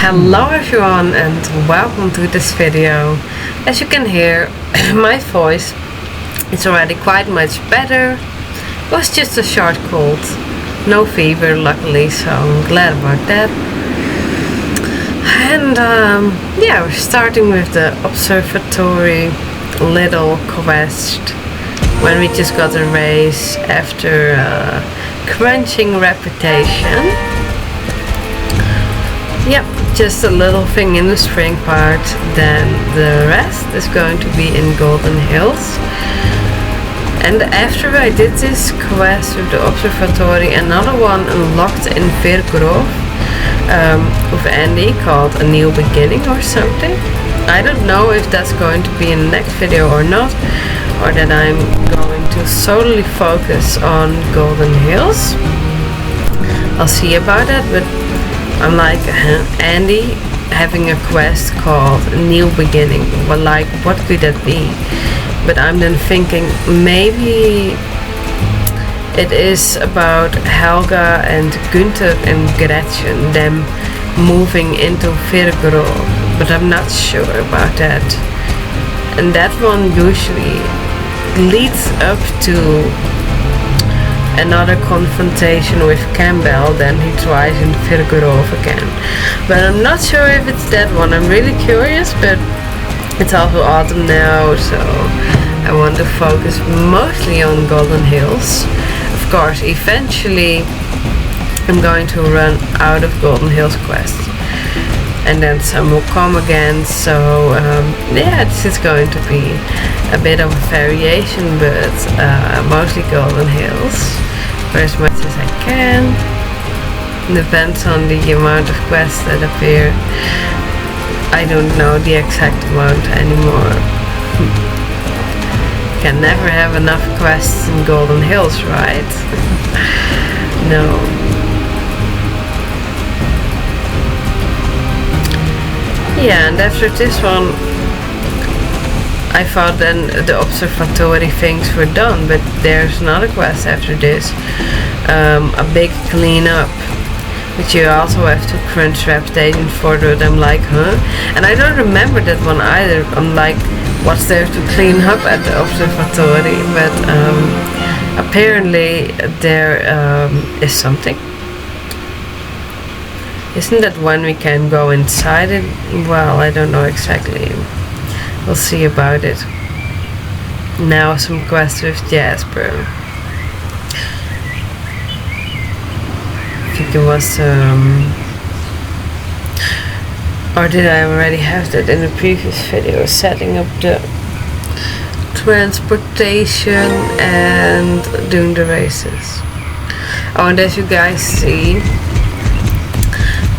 Hello everyone and welcome to this video. As you can hear, my voice is already quite much better. It was just a short cold, no fever luckily, so I'm glad about that. And yeah, we're starting with the observatory little quest when we just got a raise after crunching reputation. Yep, just a little thing in the spring part, then the rest is going to be in Golden Hills. And after I did this quest with the observatory, another one unlocked in Vergrove with Andy called A New Beginning or something. I don't know if that's going to be in the next video or not, or that I'm going to solely focus on Golden Hills. I'll see about that, but I'm like Andy having a quest called New Beginning. Well, like, what could that be? But I'm then thinking maybe it is about Helga and Günther and Gretchen, them moving into Vergrove, but I'm not sure about that. And that one usually leads up to another confrontation with Campbell, then he tries in Vergrove again. But I'm not sure if it's that one. I'm really curious, but it's also autumn now, so I want to focus mostly on Golden Hills. Of course, eventually I'm going to run out of Golden Hills quests, and then some will come again, so yeah, this is going to be a bit of a variation, but mostly Golden Hills for as much as I can. Depends on the amount of quests that appear. I don't know the exact amount anymore. Can never have enough quests in Golden Hills, right? No. Yeah, and after this one I thought then the observatory things were done, but there's another quest after this, a big cleanup, but you also have to crunch reputation for it. I'm like, huh? And I don't remember that one either. I'm like, what's there to clean up at the observatory? But apparently there is something. Isn't that when we can go inside it? Well, I don't know exactly. We'll see about it. Now some quests with Jasper. I think it was or did I already have that in the previous video? Setting up the transportation and doing the races. Oh, and as you guys see,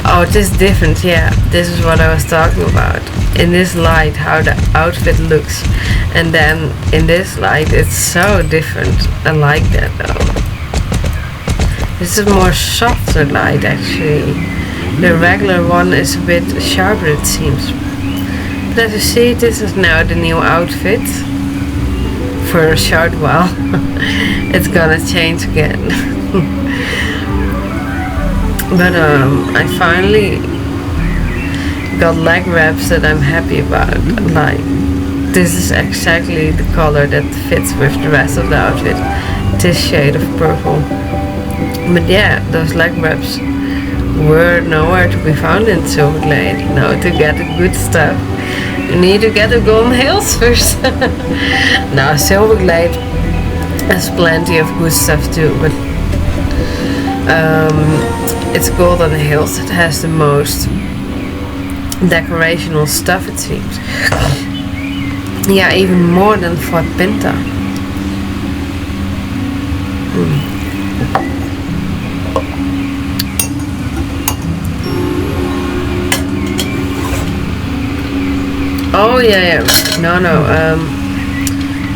oh, it is different. Yeah, this is what I was talking about. In this light, how the outfit looks, and then in this light it's so different. I like that though. This is more softer light actually. The regular one is a bit sharper, it seems. But as you see, this is now the new outfit. For a short while it's gonna change again. But I finally got leg wraps that I'm happy about. Like, this is exactly the color that fits with the rest of the outfit, this shade of purple. But yeah, those leg wraps were nowhere to be found in Silverglade. No, to get the good stuff you need to get the Golden Hills first. Now Silverglade has plenty of good stuff too, but it's Golden Hills that has the most decorational stuff, it seems. Yeah, even more than Fort Pinta. Oh yeah, no,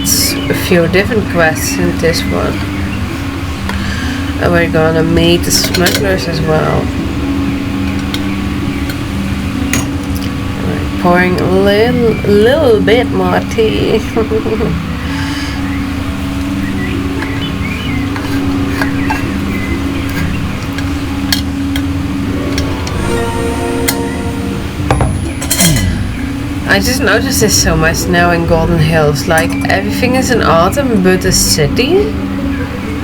it's a few different quests in this one. And we're gonna meet the smugglers as well. Pouring a little bit more tea. I just noticed this so much now in Golden Hills. Like everything is in autumn, but the city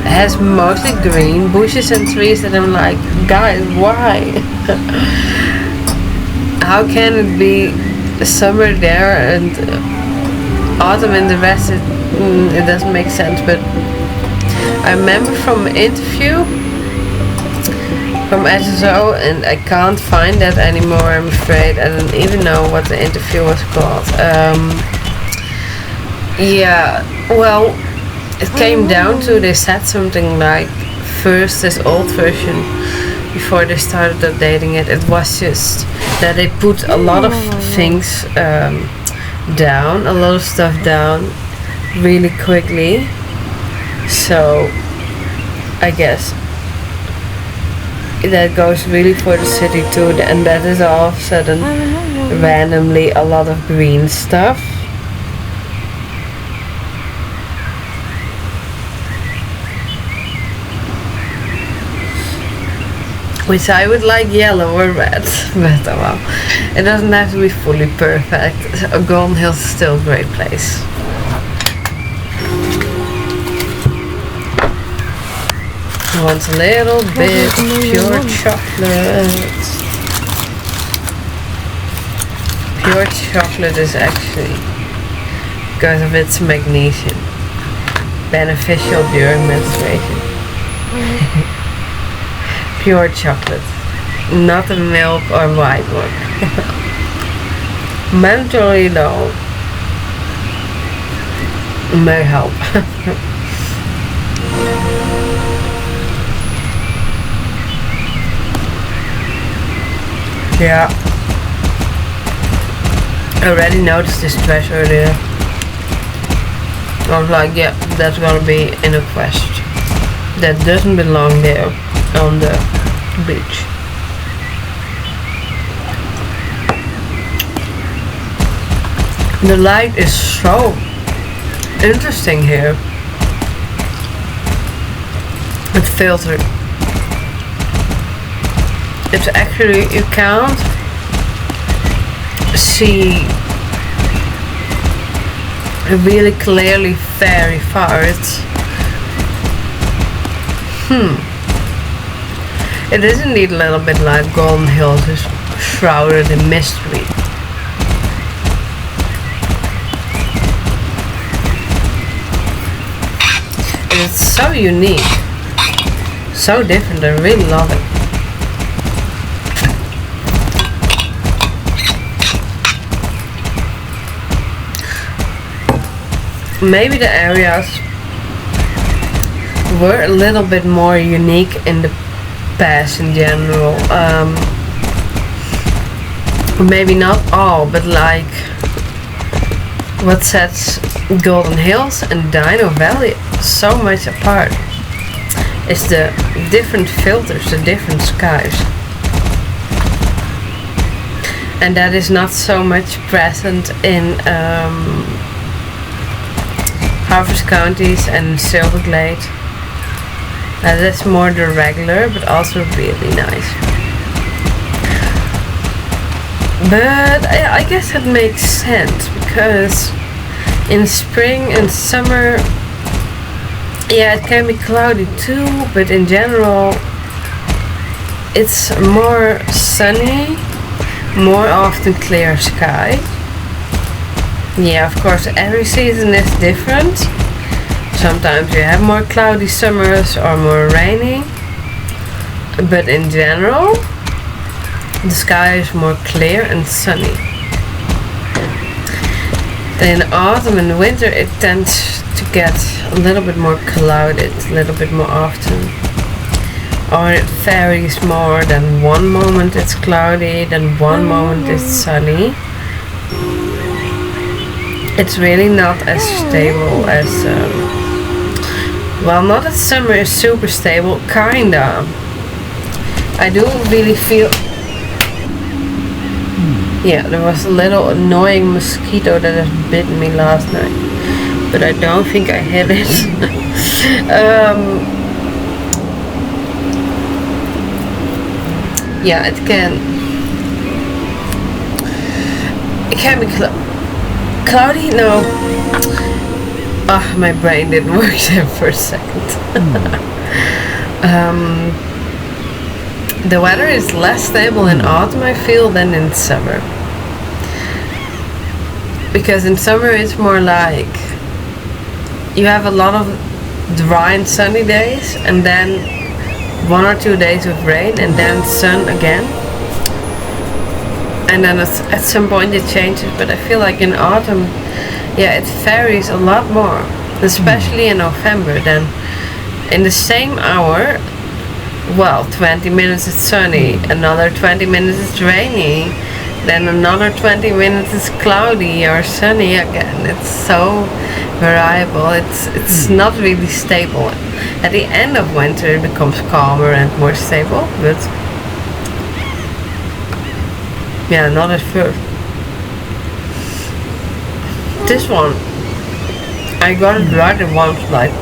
has mostly green bushes and trees that I'm like, guys, why? How can it be summer there and autumn in the rest? It doesn't make sense. But I remember from an interview from SSO, and I can't find that anymore, I'm afraid. I don't even know what the interview was called. Yeah, well, it came down to, they said something like, first this old version, before they started updating it, it was just that they put a lot of things down, a lot of stuff down really quickly. So I guess that goes really for the city too, and that is all of a sudden randomly a lot of green stuff. Which I would like yellow or red, but oh well, it doesn't have to be fully perfect. Golden Hills is still a great place. Want a little bit pure chocolate. Pure chocolate is actually, because of its magnesium, beneficial during menstruation. Pure chocolate, not a milk or white one. Mentally though, may help. Yeah, I already noticed this trash earlier. I was like, yeah, that's gonna be in a quest. That doesn't belong there on the beach. The light is so interesting here. It's filtered. It's actually, you can't see really clearly very far. It's it is indeed a little bit like Golden Hills is shrouded in mystery. And it's so unique, so different. I really love it. Maybe the areas were a little bit more unique in the past in general. Maybe not all, but like what sets Golden Hills and Dino Valley so much apart is the different filters, the different skies. And that is not so much present in Harvest Counties and Silverglade. That's more the regular, but also really nice. But I guess it makes sense, because in spring and summer, yeah, it can be cloudy too, but in general it's more sunny, more often clear sky. Yeah, of course, every season is different. Sometimes you have more cloudy summers or more rainy. But in general, the sky is more clear and sunny. Then in autumn and winter it tends to get a little bit more clouded, a little bit more often. Or it varies more, than one moment it's cloudy, then one moment it's sunny. It's really not as stable as, well, not that summer is super stable, kinda. I do really feel, yeah, there was a little annoying mosquito that has bitten me last night, but I don't think I hit it. Yeah, it can can be cloudy? No. My brain didn't work there for a second. The weather is less stable in autumn, I feel, than in summer. Because in summer it's more like you have a lot of dry and sunny days, and then 1 or 2 days of rain, and then sun again. And then at some point it changes, but I feel like in autumn, yeah, it varies a lot more, especially in November. Then in the same hour, well, 20 minutes it's sunny, another 20 minutes it's rainy, then another 20 minutes is cloudy or sunny again. It's so variable. It's not really stable. At the end of winter it becomes calmer and more stable, but yeah, not at first. This one, I got it right in one flight.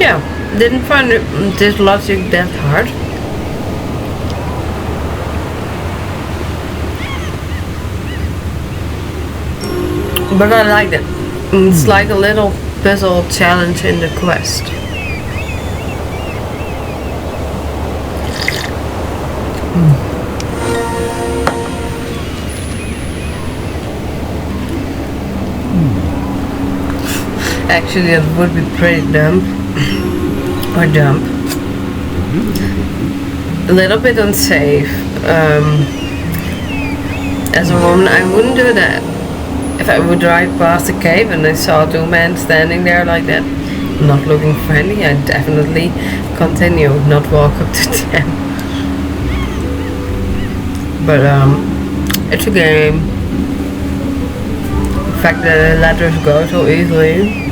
Yeah, didn't find this logic that hard. But I liked it. It's like a little puzzle challenge in the quest. Actually, it would be pretty dumb. Or dumb. A little bit unsafe. As a woman, I wouldn't do that. If I would drive past a cave and I saw 2 men standing there like that, not looking friendly, I'd definitely continue, not walk up to them. But it's a game. The fact that the letters go so easily.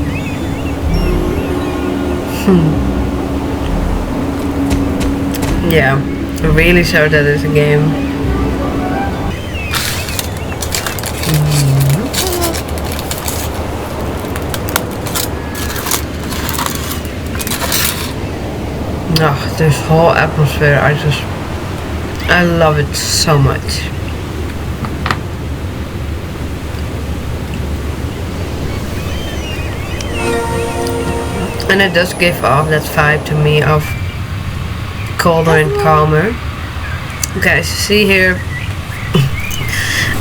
Yeah, it really shows that it's a game. Oh, this whole atmosphere, I love it so much. And it does give off that vibe to me of colder and calmer. Okay, as you see here,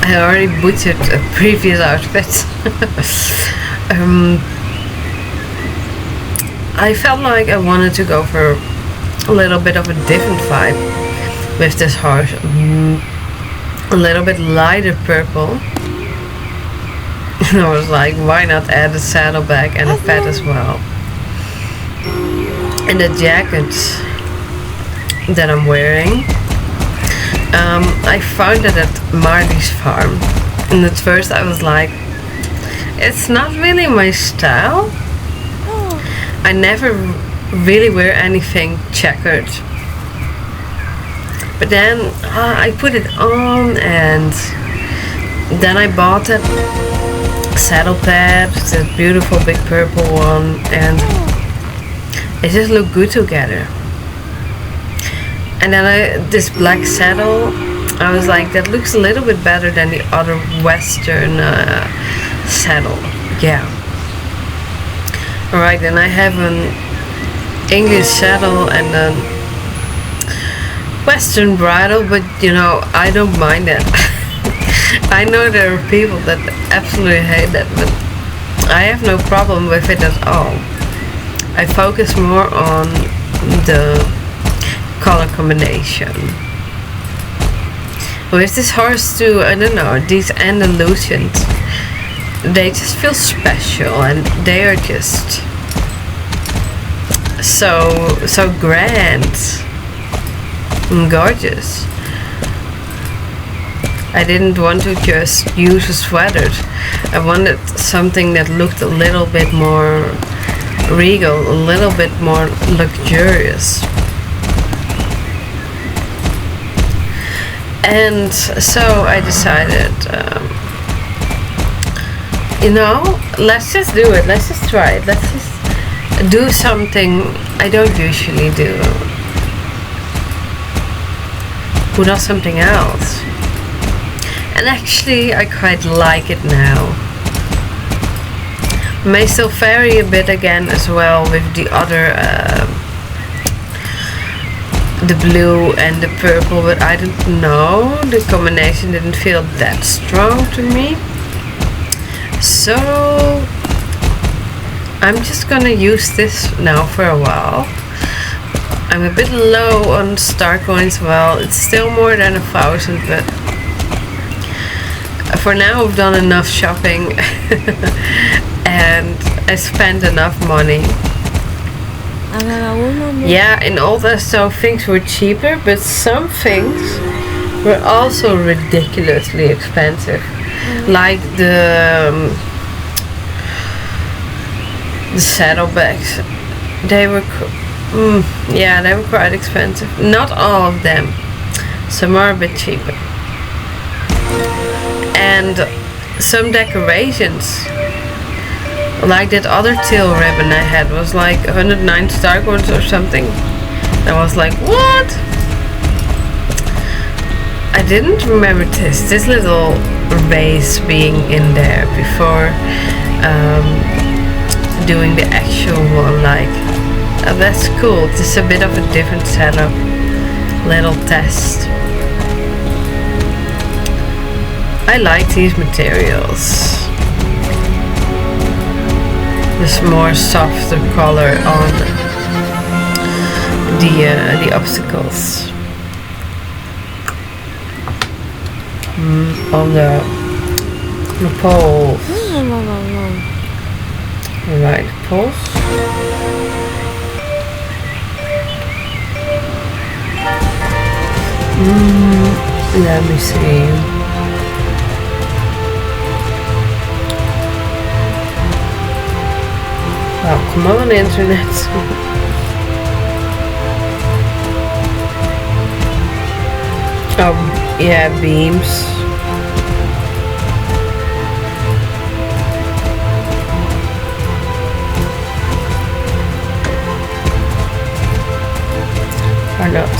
I already butchered a previous outfit. I felt like I wanted to go for a little bit of a different vibe with this horse. A little bit lighter purple. And I was like, why not add a saddlebag and a pet as well? And the jacket that I'm wearing, I found it at Marty's farm. And at first I was like, it's not really my style. I never really wear anything checkered. But then I put it on, and then I bought that saddle pad, that beautiful big purple one, and it just looked good together. And then this black saddle, I was like, that looks a little bit better than the other Western saddle. Yeah. Alright, then I have an English saddle and a Western bridle, but you know, I don't mind that. I know there are people that absolutely hate that, but I have no problem with it at all. I focus more on the color combination. With this horse too, I don't know, these Andalusians, they just feel special, and they are just so grand and gorgeous. I didn't want to just use a sweater. I wanted something that looked a little bit more regal, a little bit more luxurious. And so I decided, you know, let's just do it. Let's just try it. Let's just do something I don't usually do. who does something else. And actually I quite like it now. May still vary a bit again as well with the other the blue and the purple, but I don't know, the combination didn't feel that strong to me. So I'm just gonna use this now for a while. I'm a bit low on star coins. Well, it's still more than 1,000, but for now I've done enough shopping and I spent enough money. Yeah, in old SSO things were cheaper, but some things were also ridiculously expensive. Like the saddlebags. They were yeah, they were quite expensive. Not all of them. Some are a bit cheaper. And some decorations, like that other tail ribbon I had, was like 109 star coins or something. I was like, what? I didn't remember this little vase being in there before doing the actual one. Like, oh, that's cool. This is a bit of a different setup. Little test. I like these materials. This more softer color on the obstacles. On the poles. Right, poles. Let me see. Oh, come on, internet. Oh, yeah, beams. Or not.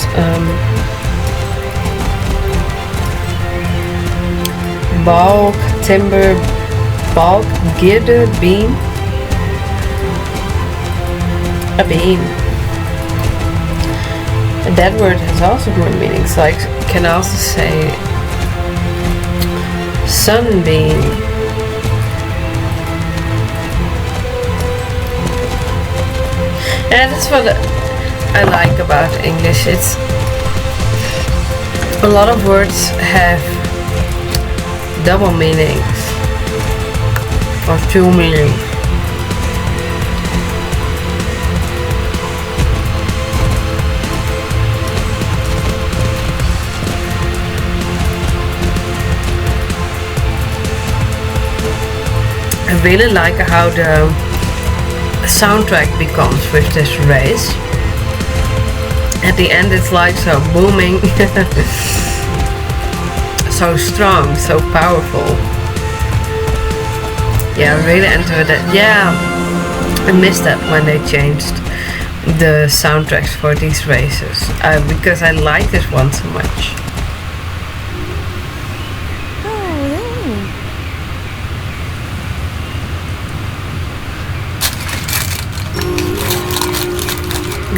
Bulk, timber, bulk, girder, beam. A beam. And that word has also more meanings, like can also say sunbeam. And that's what I like about English. It's a lot of words have double meanings or two meanings. I really like how the soundtrack becomes with this race. At the end it's like so booming, so strong, so powerful. Yeah, I really enjoyed it. Yeah, I missed that when they changed the soundtracks for these races, because I like this one so much.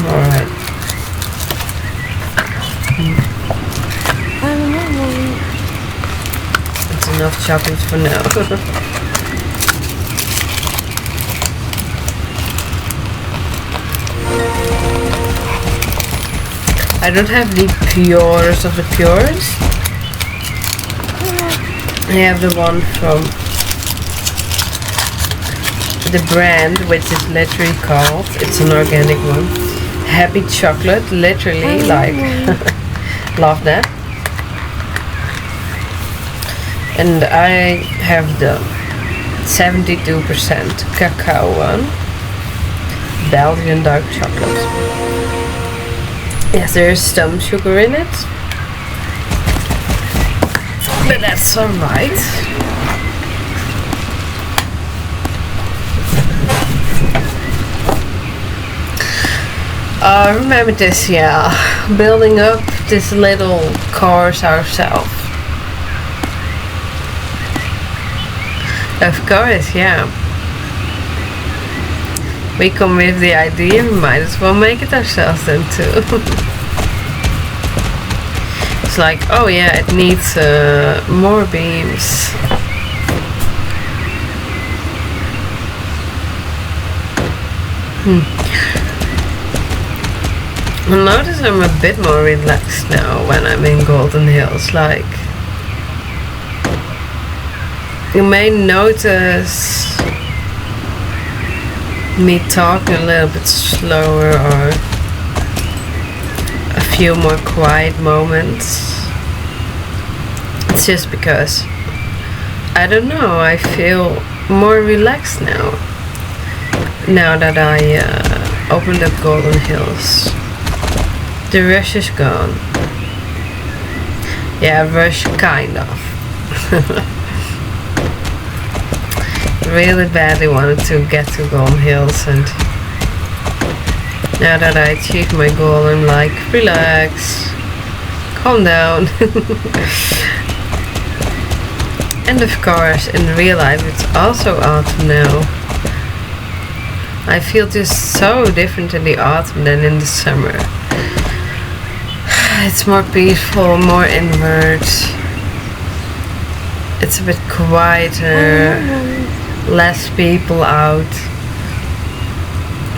Alright. That's enough shopping for now. I don't have the purest of the pures. I have the one from the brand, which is literally called, it's an organic one, Happy Chocolate, literally, like, love that. And I have the 72% cacao one, Belgian dark chocolate. Yes, there is some sugar in it, but that's alright. Remember this, yeah, building up this little course ourselves. Of course, yeah. We come with the idea, we might as well make it ourselves then too. It's like, oh yeah, it needs more beams. I notice I'm a bit more relaxed now when I'm in Golden Hills. Like, you may notice me talking a little bit slower or a few more quiet moments. It's just because, I don't know, I feel more relaxed now. Now that I opened up Golden Hills. The rush is gone. Yeah, rush kind of. Really badly wanted to get to Golden Hills, and now that I achieved my goal, I'm like, relax, calm down. And of course, in real life, it's also autumn now. I feel just so different in the autumn than in the summer. It's more peaceful, more inward. It's a bit quieter, less people out.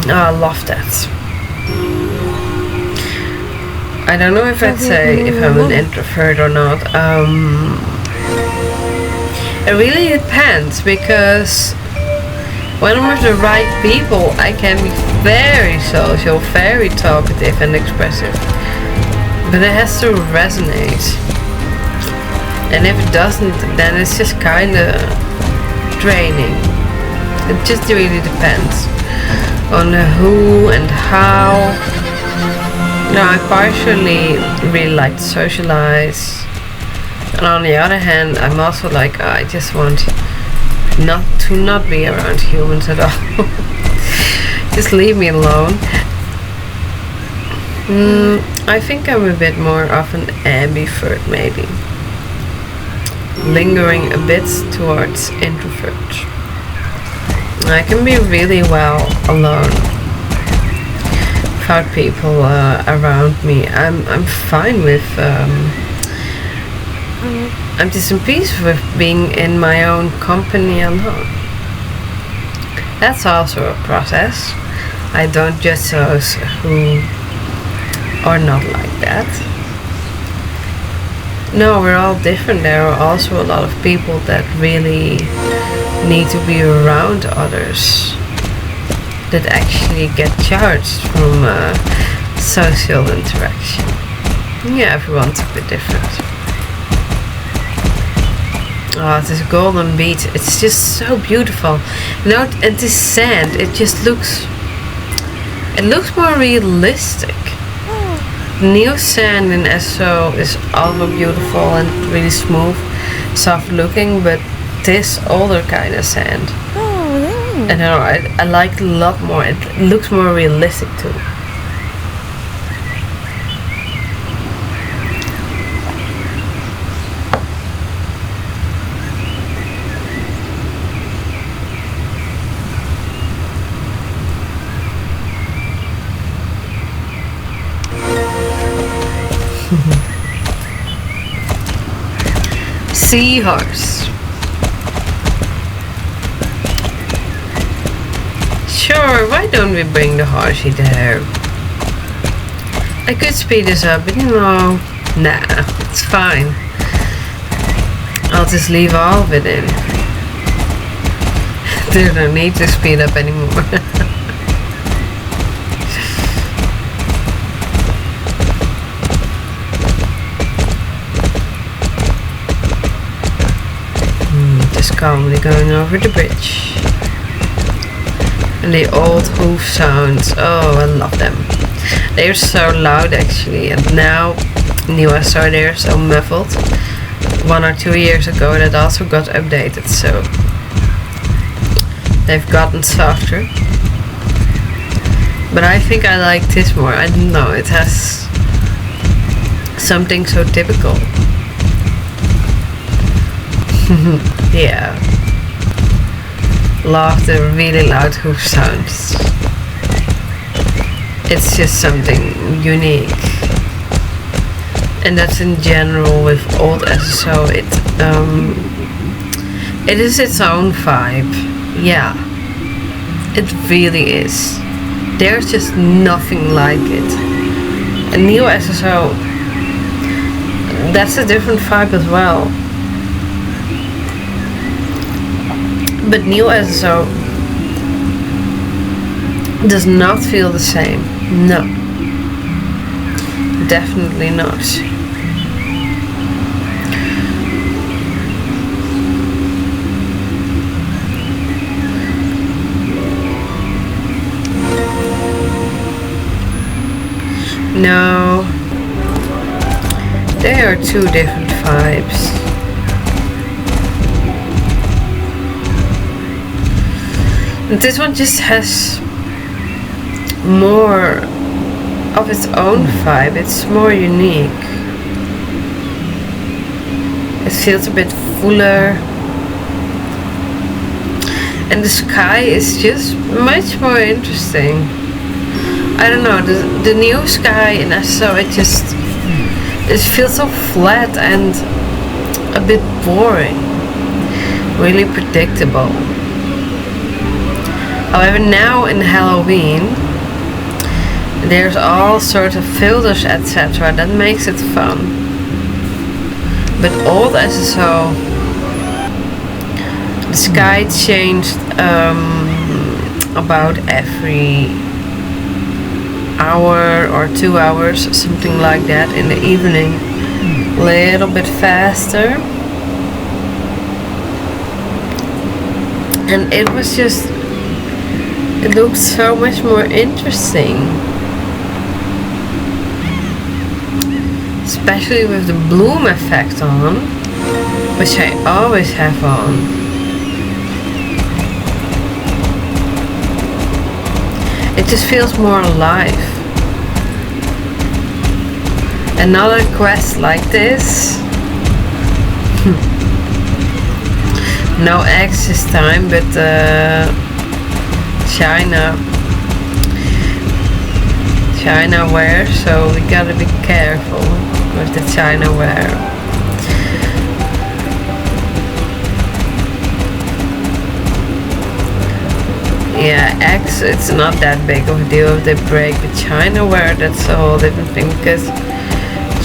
Oh, I love that. I don't know if I'd say if I'm an introvert or not. It really depends, because when I'm with the right people, I can be very social, very talkative and expressive. But it has to resonate. And if it doesn't, then it's just kinda draining. It just really depends on who and how. Now, I partially really like to socialize. And on the other hand, I'm also like, I just want not be around humans at all. Just leave me alone. I think I'm a bit more of an ambivert, maybe. Lingering a bit towards introvert. I can be really well alone without people around me. I'm fine with I'm just in peace with being in my own company alone. That's also a process. I don't judge those who are not like that. No, we're all different. There are also a lot of people that really need to be around others, that actually get charged from social interaction. Yeah, everyone's a bit different. Oh, this golden beach, it's just so beautiful. You know, and this sand, it just looks more realistic. New sand in SSO is also beautiful and really smooth, soft looking, but this older kind of sand, I don't know, I like it a lot more. It looks more realistic too. Seahorse. Sure, why don't we bring the horsey there? I could speed this up, but you know, nah, it's fine. I'll just leave all of it in. There's no need to speed up anymore. Just calmly going over the bridge. And the old hoof sounds, oh, I love them. They're so loud actually, and now new SSO they're so muffled. 1 or 2 years ago that also got updated, so they've gotten softer. But I think I like this more. I don't know, it has something so typical. Yeah. Love the really loud hoof sounds. It's just something unique. And that's in general with old SSO. It is its own vibe. Yeah. It really is. There's just nothing like it. And new SSO, that's a different vibe as well. But new SSO does not feel the same. No. Definitely not. No. They are two different vibes. And this one just has more of its own vibe. It's more unique. It feels a bit fuller. And the sky is just much more interesting. I don't know, the new sky in SSO, it feels so flat and a bit boring. Really predictable. However, now in Halloween, there's all sorts of filters, etc. that makes it fun. But old SSO, the sky changed about every hour or 2 hours, something like that, in the evening. A little bit faster. And it was just, it looked so much more interesting. Especially with the bloom effect on, which I always have on. It just feels more alive. Another quest like this. No eggs this time, but China ware, so we gotta be careful with the China ware. Yeah, eggs, it's not that big of a deal if they break, but China ware, that's a whole different thing, because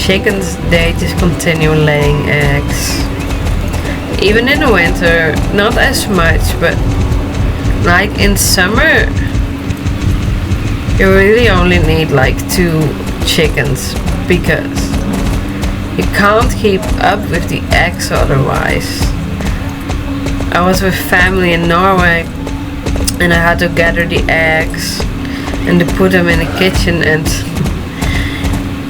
chickens, they just continue laying eggs. Even in the winter, not as much, but like in summer, you really only need like 2 chickens, because you can't keep up with the eggs otherwise. I was with family in Norway and I had to gather the eggs and to put them in the kitchen, and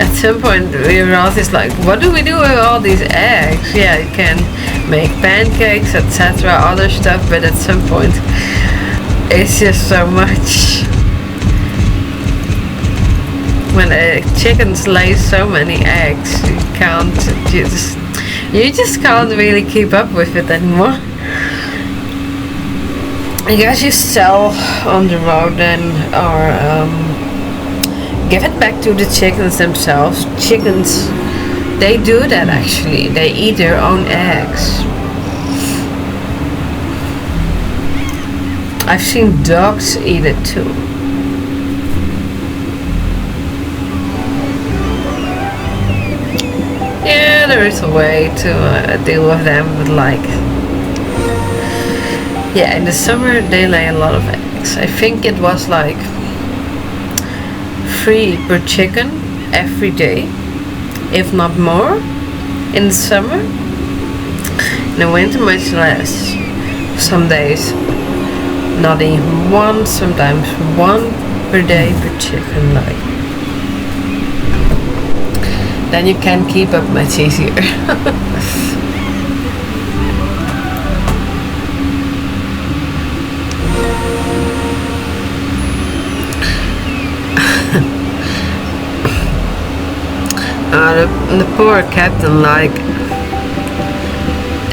at some point we were all just like, what do we do with all these eggs? Yeah, you can make pancakes, etc., other stuff, but at some point it's just so much. When chickens lay so many eggs, you just can't really keep up with it anymore. I guess you sell on the road then, or give it back to the chickens themselves. Chickens, they do that actually. They eat their own eggs. I've seen dogs eat it too. Yeah, there is a way to deal with them, but like, yeah, in the summer they lay a lot of eggs. I think it was like 3 per chicken every day, if not more, in the summer. In the winter much less. Some days not even 1, sometimes 1 per day per chicken, like. Then you can keep up much easier. The poor captain, like,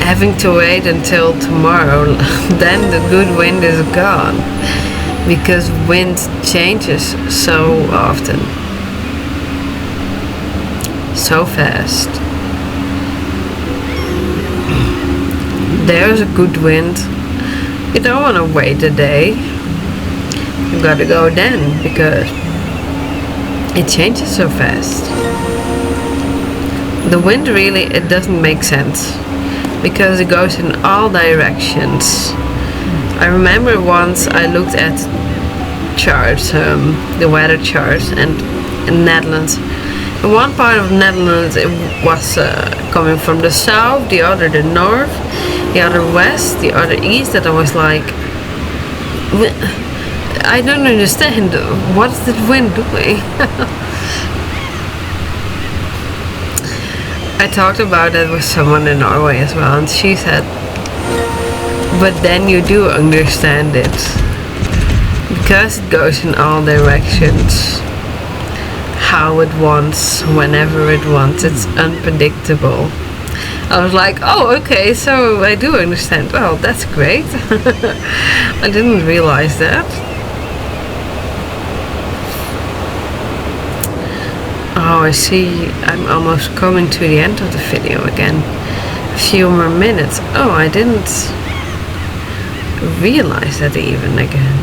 having to wait until tomorrow, then the good wind is gone, because wind changes so often, so fast. There's a good wind, you don't want to wait a day, you gotta go then, because it changes so fast. The wind really, it doesn't make sense, because it goes in all directions. I remember once I looked at charts, the weather charts, and in Netherlands, in one part of Netherlands it was coming from the south, the other the north, the other west, the other east, and I was like, I don't understand, what's the wind doing? I talked about that with someone in Norway as well, and she said, but then you do understand it, because it goes in all directions, how it wants, whenever it wants, it's unpredictable. I was like, oh, okay, so I do understand. Well, that's great. I didn't realize that. Oh, I see, I'm almost coming to the end of the video again. A few more minutes. Oh, I didn't realize that even again.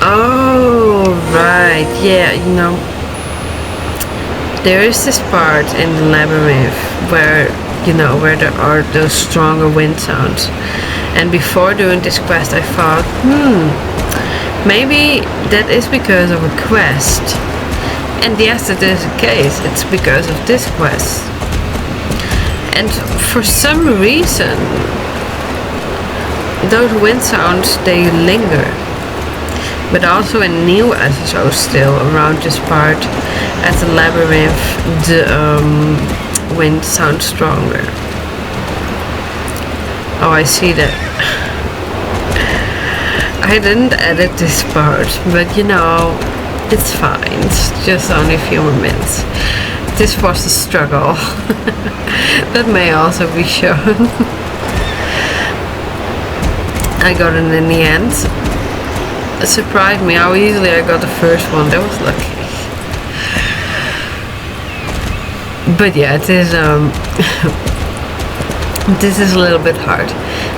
Oh, right, yeah, you know, there is this part in the labyrinth where, you know, where there are those stronger wind sounds. And before doing this quest I thought, maybe that is because of a quest. And yes, that is the case, it's because of this quest. And for some reason, those wind sounds, they linger. But also in new SSO still, around this part, at the labyrinth, the wind sounds stronger. Oh, I see that. I didn't edit this part, but you know, it's fine. It's just only a few more minutes. This was a struggle. That may also be shown. I got it in the end. It surprised me how easily I got the first one. That was lucky. But yeah, it is this is a little bit hard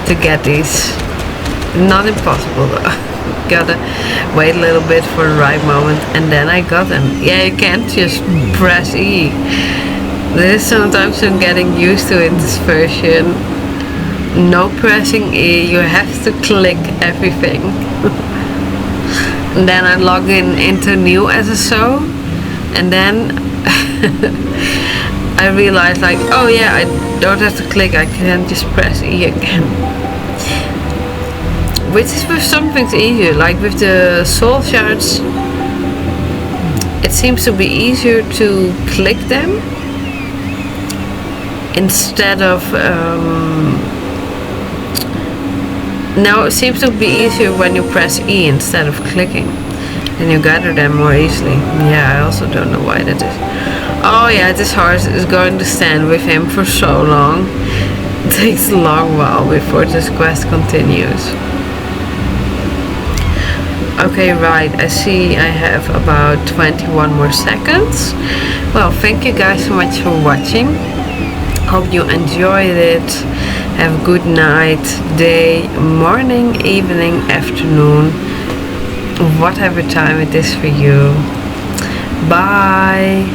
to get these. Not impossible though. Gotta wait a little bit for the right moment, and then I got them. Yeah, you can't just press E. This is sometimes I'm getting used to in this version. No pressing E, you have to click everything. And then I log into new SSO, and then I realized, like, oh yeah, I don't have to click, I can just press E again. Which is with some things easier, like with the soul shards, it seems to be easier to click them instead of now it seems to be easier when you press E instead of clicking, and you gather them more easily. Yeah, I also don't know why that is. Oh yeah, this horse is going to stand with him for so long. It takes a long while before this quest continues. Okay, right, I see I have about 21 more seconds. Well, thank you guys so much for watching. Hope you enjoyed it. Have a good night, day, morning, evening, afternoon, whatever time it is for you. Bye.